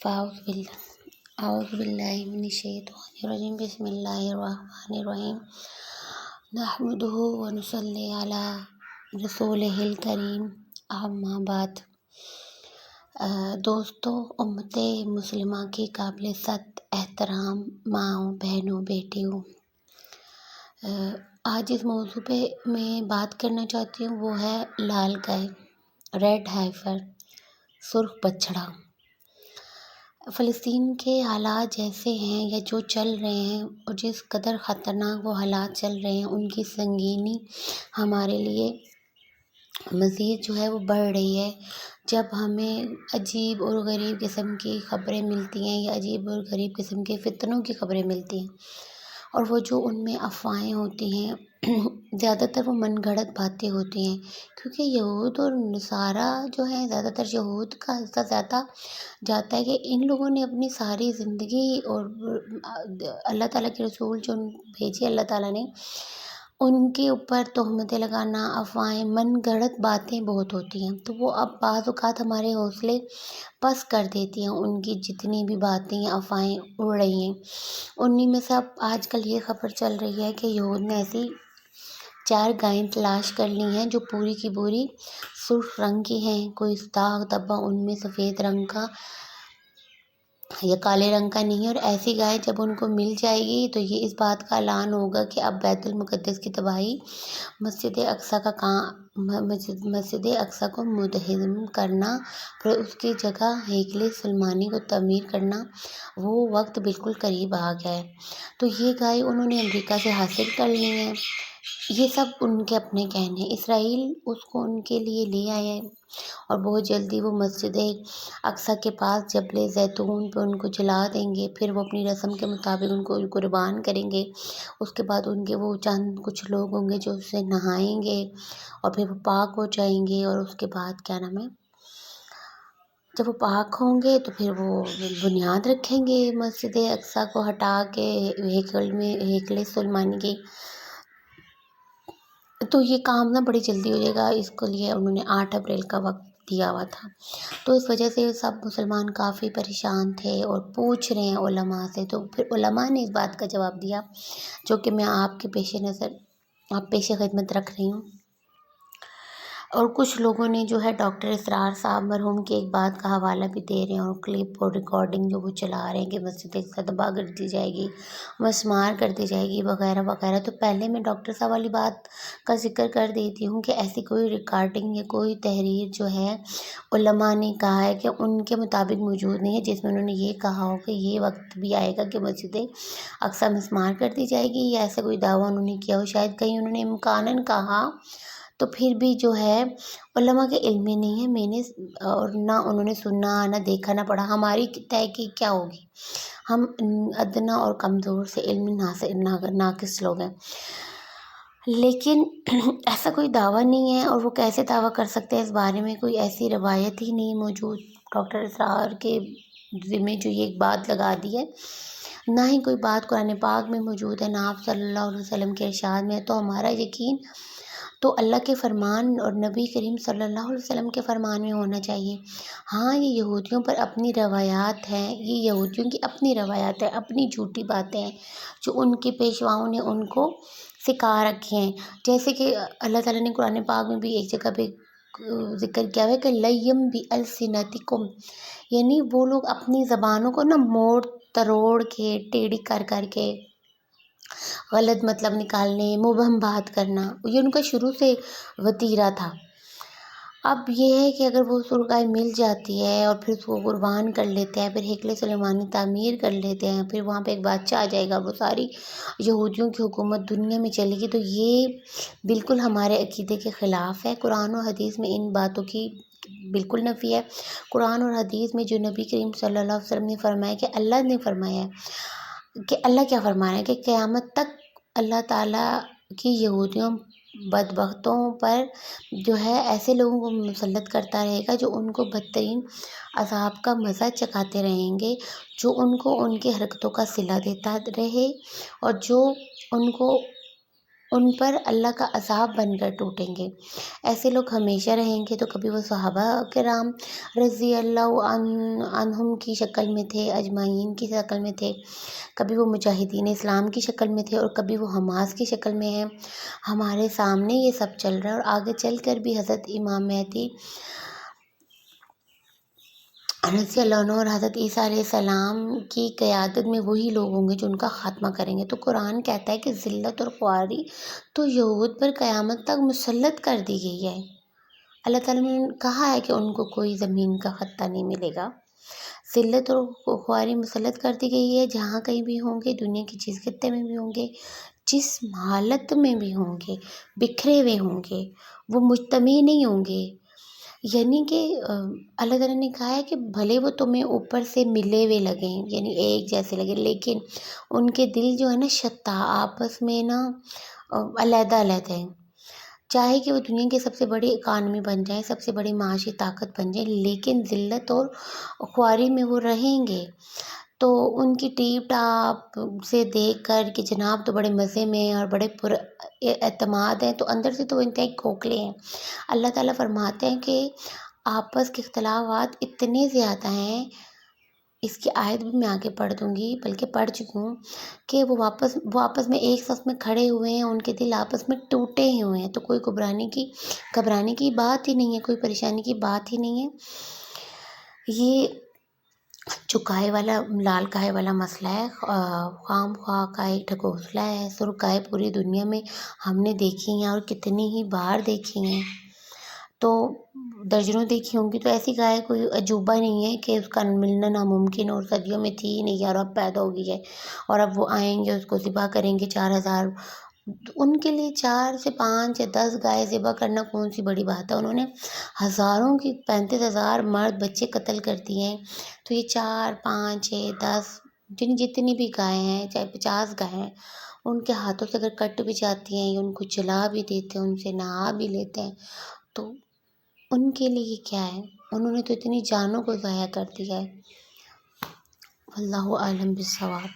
أعوذ بالله من الشيطان الرجيم بسم الله الرحمن الرحيم نحمده ونصلي على رسوله الکریم اما بعد۔ دوستو، امت مسلمہ کی قابل صد احترام ماؤں، بہنوں، بیٹیوں، آج جس موضوع پہ میں بات کرنا چاہتی ہوں وہ ہے لال گائے، ریڈ ہائفر، سرخ بچھڑا۔ فلسطین کے حالات جیسے ہیں یا جو چل رہے ہیں اور جس قدر خطرناک وہ حالات چل رہے ہیں، ان کی سنگینی ہمارے لیے مزید جو ہے وہ بڑھ رہی ہے۔ جب ہمیں عجیب اور غریب قسم کی خبریں ملتی ہیں یا عجیب اور غریب قسم کے فتنوں کی خبریں ملتی ہیں، اور وہ جو ان میں افواہیں ہوتی ہیں زیادہ تر وہ من گھڑت باتیں ہوتی ہیں، کیونکہ یہود اور نصارہ جو ہیں، زیادہ تر یہود کا حصہ زیادہ جاتا ہے کہ ان لوگوں نے اپنی ساری زندگی اور اللہ تعالیٰ کے رسول جو بھیجے اللہ تعالیٰ نے، ان کے اوپر تہمتیں لگانا، افواہیں، من گھڑت باتیں بہت ہوتی ہیں، تو وہ اب بعض اوقات ہمارے حوصلے پست کر دیتی ہیں۔ ان کی جتنی بھی باتیں افواہیں اڑ رہی ہیں، انہی میں سے اب آج کل یہ خبر چل رہی ہے کہ یہود نے ایسی 4 گائیں تلاش کر لی ہیں جو پوری کی پوری سرخ رنگ کی ہیں، کوئی داغ دھبا ان میں سفید رنگ کا یا کالے رنگ کا نہیں ہے، اور ایسی گائے جب ان کو مل جائے گی تو یہ اس بات کا اعلان ہوگا کہ اب بیت المقدس کی تباہی، مسجد اقصیٰ کو منہدم کرنا، پھر اس کی جگہ ہیکل سلیمانی کو تعمیر کرنا، وہ وقت بالکل قریب آ گیا ہے۔ تو یہ گائے انہوں نے امریکہ سے حاصل کر لی ہیں۔ یہ سب ان کے اپنے کہنے ہیں۔ اسرائیل اس کو ان کے لیے لے آیا ہے اور بہت جلدی وہ مسجد اقصیٰ کے پاس جبل زیتون پہ ان کو جلا دیں گے، پھر وہ اپنی رسم کے مطابق ان کو قربان کریں گے۔ اس کے بعد ان کے وہ چند کچھ لوگ ہوں گے جو اس سے نہائیں گے اور پھر وہ پاک ہو جائیں گے، اور اس کے بعد جب وہ پاک ہوں گے تو پھر وہ بنیاد رکھیں گے مسجد اقصیٰ کو ہٹا کے ہیکل سلیمانی کی۔ تو یہ کام بڑی جلدی ہو جائے گا، اس کے لیے انہوں نے 8 اپریل کا وقت دیا ہوا تھا۔ تو اس وجہ سے سب مسلمان کافی پریشان تھے اور پوچھ رہے ہیں علماء سے، تو پھر علماء نے اس بات کا جواب دیا جو کہ میں آپ کے پیش خدمت رکھ رہی ہوں۔ اور کچھ لوگوں نے جو ہے ڈاکٹر اسرار صاحب مرحوم کی ایک بات کا حوالہ بھی دے رہے ہیں، اور کلپ اور ریکارڈنگ جو وہ چلا رہے ہیں کہ مسجد اقصیٰ تباہ کر دی جائے گی، مسمار کر دی جائے گی، وغیرہ وغیرہ۔ تو پہلے میں ڈاکٹر صاحب والی بات کا ذکر کر دیتی ہوں کہ ایسی کوئی ریکارڈنگ یا کوئی تحریر جو ہے علماء نے کہا ہے کہ ان کے مطابق موجود نہیں ہے، جس میں انہوں نے یہ کہا ہو کہ یہ وقت بھی آئے گا کہ مسجد اقصیٰ مسمار کر دی جائے گی، یا ایسا کوئی دعویٰ انہوں نے کیا ہو۔ شاید کہیں انہوں نے امکاناً کہا، تو پھر بھی جو ہے علماء کے علم میں نہیں ہے، میں نے اور نہ انہوں نے سنا، نہ دیکھا، نہ پڑھا۔ ہماری تحقیق کیا ہوگی؟ ہم ادنا اور کمزور سے علم ناقص لوگ ہیں، لیکن ایسا کوئی دعویٰ نہیں ہے، اور وہ کیسے دعویٰ کر سکتے ہیں؟ اس بارے میں کوئی ایسی روایت ہی نہیں موجود۔ ڈاکٹر اسرار کے ذمہ جو یہ ایک بات لگا دی ہے، نہ ہی کوئی بات قرآن پاک میں موجود ہے، نہ آپ صلی اللہ علیہ وسلم کے ارشاد میں ہے۔ تو ہمارا یقین تو اللہ کے فرمان اور نبی کریم صلی اللہ علیہ وسلم کے فرمان میں ہونا چاہیے۔ ہاں، یہ یہودیوں پر اپنی روایات ہیں، یہ یہودیوں کی اپنی روایات ہیں، اپنی جھوٹی باتیں ہیں جو ان کے پیشواؤں نے ان کو سکھا رکھی ہیں۔ جیسے کہ اللہ تعالیٰ نے قرآن پاک میں بھی ایک جگہ پہ ذکر کیا ہے کہ لیم بِأَلْسِنَتِکُم، یعنی وہ لوگ اپنی زبانوں کو موڑ تروڑ کے، ٹیڑھی کر کر کے، غلط مطلب نکالنے، مبہم بات کرنا، یہ ان کا شروع سے وتیرہ تھا۔ اب یہ ہے کہ اگر وہ سرخ گائے مل جاتی ہے اور پھر اس کو قربان کر لیتے ہیں، پھر ہیکل سلیمانی تعمیر کر لیتے ہیں، پھر وہاں پہ ایک بادشاہ آ جائے گا، وہ ساری یہودیوں کی حکومت دنیا میں چلے گی، تو یہ بالکل ہمارے عقیدے کے خلاف ہے۔ قرآن اور حدیث میں ان باتوں کی بالکل نفی ہے۔ قرآن اور حدیث میں جو نبی کریم صلی اللہ علیہ وسلم نے فرمایا کہ اللہ نے فرمایا ہے کہ اللہ کیا فرما رہا ہے کہ قیامت تک اللہ تعالیٰ کی یہودیوں بدبختوں پر جو ہے ایسے لوگوں کو مسلط کرتا رہے گا جو ان کو بدترین عذاب کا مزہ چکھاتے رہیں گے، جو ان کو ان کی حرکتوں کا صلہ دیتا رہے، اور جو ان کو ان پر اللہ کا عذاب بن کر ٹوٹیں گے۔ ایسے لوگ ہمیشہ رہیں گے، تو کبھی وہ صحابہ کرام رضی اللہ عنہم کی شکل میں تھے، اجمعین کی شکل میں تھے، کبھی وہ مجاہدین اسلام کی شکل میں تھے، اور کبھی وہ حماس کی شکل میں ہیں۔ ہمارے سامنے یہ سب چل رہا ہے، اور آگے چل کر بھی حضرت امام مہدی رضی اللہ عنہ اور حضرت عیسیٰ علیہ السلام کی قیادت میں وہی لوگ ہوں گے جو ان کا خاتمہ کریں گے۔ تو قرآن کہتا ہے کہ ذلت اور خواری تو یہود پر قیامت تک مسلط کر دی گئی ہے۔ اللہ تعالیٰ نے کہا ہے کہ ان کو کوئی زمین کا خطہ نہیں ملے گا۔ ذلت اور خواری مسلط کر دی گئی ہے، جہاں کہیں بھی ہوں گے، دنیا کی جس خطے میں بھی ہوں گے، جس حالت میں بھی ہوں گے، بکھرے ہوئے ہوں گے، وہ مجتمع نہیں ہوں گے۔ یعنی کہ اللہ تعالیٰ نے کہا ہے کہ بھلے وہ تمہیں اوپر سے ملے ہوئے لگیں، یعنی ایک جیسے لگے، لیکن ان کے دل جو ہے نا شتیٰ، آپس میں نا علیحدہ علیحدہ ہیں۔ چاہے کہ وہ دنیا کی سب سے بڑی اکانومی بن جائیں، سب سے بڑی معاشی طاقت بن جائیں، لیکن ذلت اور خواری میں وہ رہیں گے۔ تو ان کی ٹیپ ٹاپ سے دیکھ کر کہ جناب تو بڑے مزے میں اور بڑے پر اعتماد ہیں، تو اندر سے تو وہ انتہائی کھوکھلے ہیں۔ اللہ تعالیٰ فرماتے ہیں کہ آپس کے اختلافات اتنے زیادہ ہیں، اس کی آیت بھی میں آگے پڑھ دوں گی، بلکہ پڑھ چکی ہوں، کہ وہ آپس میں ایک صف میں کھڑے ہوئے ہیں، ان کے دل آپس میں ٹوٹے ہی ہوئے ہیں، تو کوئی گھبرانے کی بات ہی نہیں ہے، کوئی پریشانی کی بات ہی نہیں ہے۔ یہ جو گائے والا، لال گائے والا مسئلہ ہے، خام خواہ کا ایک ڈھکوسلا ہے، سرخ گائے پوری دنیا میں ہم نے دیکھی ہیں اور کتنی ہی بار دیکھی ہیں، تو درجنوں دیکھی ہوں گی، تو ایسی گائے کوئی عجوبہ نہیں ہے کہ اس کا ملنا ناممکن، اور صدیوں میں تھی ہی نہیں، اور اب پیدا ہو گئی ہے، اور اب وہ آئیں گے اس کو ذبح کریں گے 4,000۔ ان کے لیے 4 سے 5 یا 10 گائے ذبح کرنا کون سی بڑی بات ہے؟ انہوں نے ہزاروں کی 35,000 مرد بچے قتل کر دیے ہیں، تو یہ 4 5 6 10 جتنی بھی گائے ہیں، چاہے 50 گائے ہیں، ان کے ہاتھوں سے اگر کٹ بھی جاتی ہیں یا ان کو جلا بھی دیتے ہیں، ان سے نہا بھی لیتے ہیں، تو ان کے لیے کیا ہے؟ انہوں نے تو اتنی جانوں کو ضائع کر دیا ہے۔ واللہ اعلم بالصواب۔